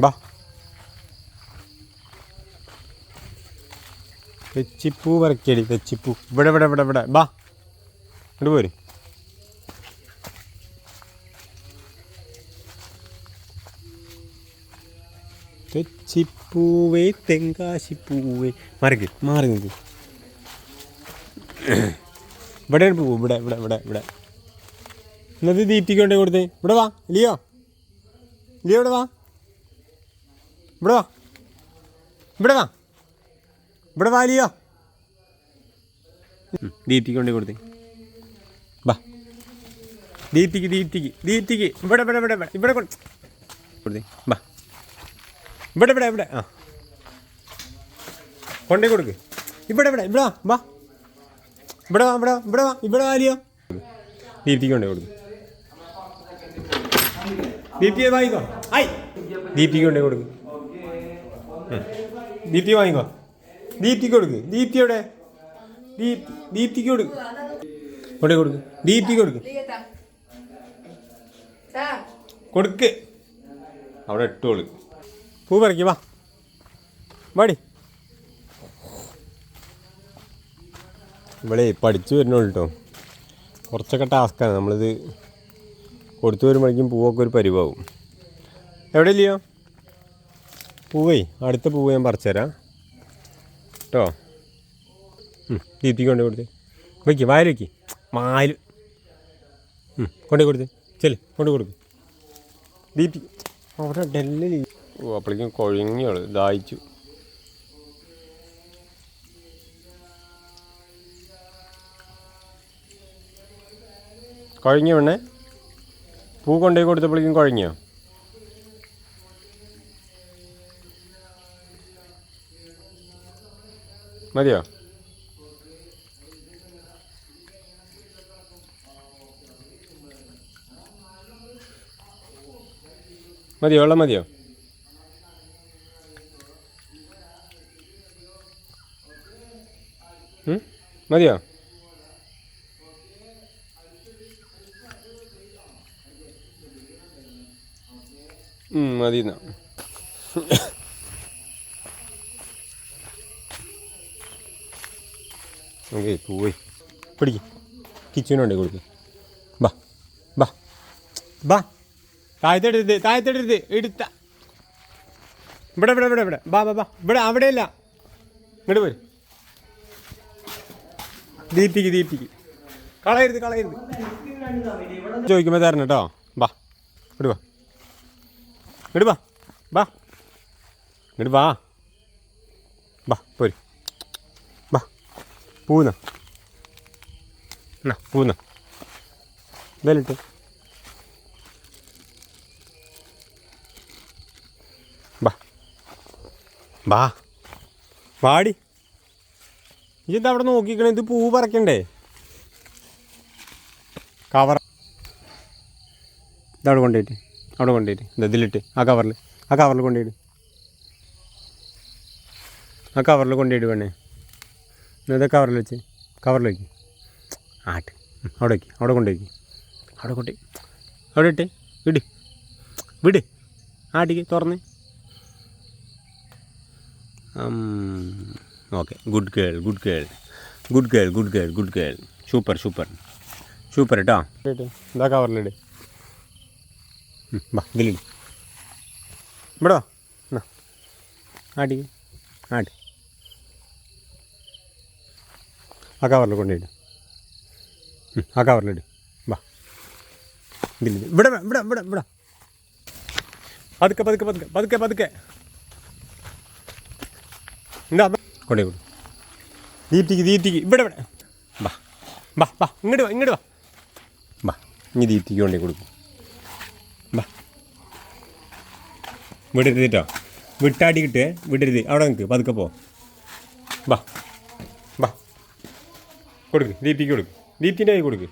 ബാ. തെച്ചിപ്പൂ പറിക്കടി, തെച്ചിപ്പൂ. ഇവിടെ ഇവിടെ ഇവിടെ ഇവിടെ ബാ, ഇങ്ങോട്ട് പോര്. തെച്ചിപ്പൂവേ തെങ്കാശിപ്പൂവേ. മറക്ക്, മാറി നിൽക്ക്. ഇവിടെ പൂവ്, ഇവിടെ ഇവിടെ ഇവിടെ ഇവിടെ. എന്നത് ദീപ്തിക്ക് കൊണ്ടേ കൊടുത്തേ. ഇവിടെ വാ ലിയോ, ലിയോ ഇവിടെ വാ, ഇവിടെ വാ, ഇവിടെ വാ, ഇവിടെ വാ ലിയോ. ദീപ്തിക്ക് കൊണ്ടേ കൊടുത്തേ. ബാ, ദീപ്തിക്ക് ദീപ്തിക്ക് ദീപ്തിക്ക് ഇവിടെ ഇവിടെ ഇവിടെ ഇവിടെ കൊടുത്തേ. ബാ, ഇവിടെ ഇവിടെ ഇവിടെ. ആ, കൊണ്ടേ കൊടുക്ക്. ഇവിടെ ഇവിടെ ഇവിടെ വാ, ഇവിടെ വാ, ഇവിടെ ഇവിടെ വാ, ഇവിടെ വാ ലിയോ. ദീപ്തിക്ക് കൊണ്ടേ കൊടുക്ക്. ദീപ്തിയെ വാങ്ങിക്കോ. ആയി, ദീപ്തിക്ക് കൊണ്ടേ കൊടുക്ക്. ദീപ്തി വാങ്ങിക്കോ. ദീപ്തിക്ക് കൊടുക്ക്. ദീപ്തി എവിടെ? ദീപ്തിക്ക് കൊടുക്ക്. കൊണ്ടേ കൊടുക്ക്. ദീപ്തിക്ക് കൊടുക്ക്. കൊടുക്ക്. അവിടെ ഇട്ടോള്. പൂ പറിക്ക്. വാ വാടി. ഇവിടെ പഠിച്ചു വരുന്നുള്ളൂ കേട്ടോ. കുറച്ചൊക്കെ ടാസ്ക്കാണ്. നമ്മളിത് കൊടുത്തു വരുമ്പോഴേക്കും പൂവൊക്കെ ഒരു പരിവാവും. എവിടെ ഇല്ലയോ പൂവേ? അടുത്ത പൂവ് ഞാൻ പറിച്ചു തരാം കേട്ടോ. ദീപ്തിക്ക് കൊണ്ടേ കൊടുത്ത്. വയ്ക്ക്, വായിൽ വയ്ക്ക്. വായിൽ കൊണ്ടേ കൊടുത്ത്. ചെല്, കൊണ്ട് കൊടുക്ക്. ദീപ്തി അവിടെ ഡെല്ലി. ഓ, അപ്പോഴേക്കും കുഴങ്ങിയോള് ദാഹിച്ചു. കുഴങ്ങിയ വേണേ. പൂ കൊണ്ടുപോയി കൊടുത്തപ്പോഴേക്കും കുഴങ്ങിയോ? മതിയോ? മതിയോ? വെള്ളം മതിയോ? മതിയോ? മതി എന്നാ. ഓക്കെ, പോയി പിടിക്ക്. കിച്ചനുണ്ടേ കൊടുക്ക്. ബാ ബാ ബാ. താഴത്തെടുത്ത്, താഴത്തെടുത്ത് എടുത്ത. ഇവിടെ ഇവിടെ ഇവിടെ ഇവിടെ ബാ ബാ ബാ. ഇവിടെ അവിടെയല്ല, ഇങ്ങോട്ട് പോര്. ദീപ്തിക്ക് ദീപ്തിക്ക്. കളയരുത് കളയരുത്. ചോദിക്കുമ്പോൾ തരണം കേട്ടോ. ബാ, ഇങ്ങോട്ട് വാ, ഇങ്ങോട്ട് വാ, ബാ, ഇങ്ങോട്ട് വാ, ബാ പോര്. ബാ, പൂന്ന പൂന്ന ഇതല്ലിട്ട്. ബാ ബാ വാടി. ഇതെന്താ അവിടെ നോക്കിക്കണേ? ഇത് പൂ പറിക്കണ്ടേ? കവർ ഇതവിടെ കൊണ്ടുപോയിട്ട്, അവിടെ കൊണ്ടുപോയിട്ട് ഇതിലിട്ട് ആ കവറിൽ, ആ കവറിൽ കൊണ്ടുപോയിട്ട്, ആ കവറിൽ കൊണ്ടുപോയിട്ട് വേണേ. ഇതാ കവറിൽ വെച്ച്, കവറിൽ വയ്ക്കും. ആട്ട് അവിടെ വയ്ക്കും, അവിടെ കൊണ്ടുപോയി, അവിടെ കൊണ്ടുപോയി, അവിടെ ഇട്ട് വിട് വിട്. ആട്ടിക്ക് തുറന്ന്. Okay, good girl good girl good girl good girl good girl. Super super super കേട്ടോ. എന്താ കവറിലിട്. ബാ, ഇതിലിട്. ഇവിടെ വാ, എന്നാ ആട്ടിക്ക് ആട്ട്. ആ കവറിൽ കൊണ്ടുപോയിട്, ആ കവറിലിട്. ബാ, ഇതിലിട്. ഇവിടെ ഇവിടെ ഇവിടെ ഇവിടെ. പതുക്കെ പതുക്കെ പതുക്കെ പതുക്കെ പതുക്കെ. എന്താ കൊണ്ടേ കൊടു. ദീപ്തിക്ക് ദീപ്തിക്ക് ഇവിടെ ഇവിടെ. ബാ ബാ ബാ, ഇങ്ങോട്ട് വാ, ഇങ്ങോട്ട് വാ. ബാ, ഇനി ദീപ്തിക്ക് കൊണ്ടേ കൊടുക്കും. ബാ, വിടരുത് കേട്ടോ. വിട്ടാടി കിട്ടുക, വിടരുത്. അവിടെ നിൽക്ക്, പതുക്കെ പോ. ബാ ബാ, കൊടുക്ക് ദീപ്തിക്ക് കൊടുക്ക്. ദീപ്തിൻ്റെ കൈ കൊടുക്ക്.